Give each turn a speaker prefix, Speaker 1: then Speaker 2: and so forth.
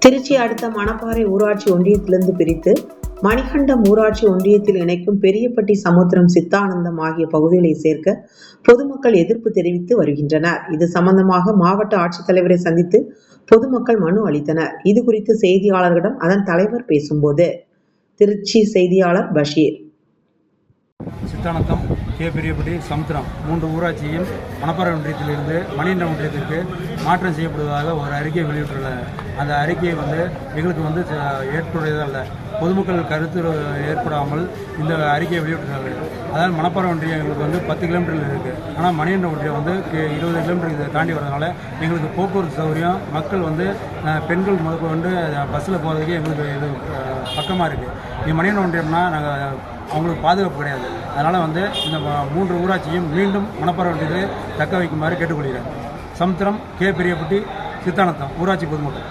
Speaker 1: திருச்சி அடுத்த மணப்பாறை ஊராட்சி ஒன்றியத்திலிருந்து பிரித்து மணிகண்டம் ஊராட்சி ஒன்றியத்தில் இணைக்கும் பெரியப்பட்டி சமுத்திரம் சித்தானந்தம் ஆகிய பகுதிகளை சேர்க்க பொதுமக்கள் எதிர்ப்பு தெரிவித்து வருகின்றனர். இது சம்பந்தமாக மாவட்ட ஆட்சித்தலைவரை சந்தித்து பொதுமக்கள் மனு அளித்தனர். இது குறித்து செய்தியாளர்களிடம் அதன் தலைவர் பேசும்போது, திருச்சி செய்தியாளர் பஷீர்.
Speaker 2: சித்தானந்தம், கே. பெரியப்பட்டி, சமுத்திரம் 3 ஊராட்சியும் மணப்பாறை ஒன்றியத்திலிருந்து மணிகண்டம் ஒன்றியத்திற்கு மாற்றம் செய்யப்படுவதாக ஒரு அறிக்கை வெளியிட்டுள்ளது. அந்த அறிக்கையை எங்களுக்கு ஏற்புடையதாக அல்ல. பொதுமக்கள் கருத்து ஏற்படாமல் இந்த அறிக்கையை வெளியிட்டுள்ளார்கள். அதாவது மணப்பாறை ஒன்றியம் எங்களுக்கு 10 கிலோமீட்டரில் இருக்குது. ஆனால் மணிகண்டம் ஒன்றியம் 20 கிலோமீட்டர் தாண்டி வரதுனால எங்களுக்கு போக்குவரத்து சௌகரியம், மக்கள் பெண்கள் முதற்கொண்டு பஸ்ஸில் போகிறதுக்கு எங்களுக்கு இது பக்கமாக இருக்குது. இது மணிகண்டம் ஒன்றியம்னா நாங்கள் அவங்களுக்கு பாதுகாப்பு கிடையாது. அதனால் இந்த 3 ஊராட்சியும் மீண்டும் மணப்பாறை ஒன்றியத்தை தக்க வைக்குமாறு கேட்டுக்கொள்கிறேன். சமுத்திரம், கே. பெரியப்பட்டி, சித்தானந்தம் ஊராட்சி பொதுமக்கள்.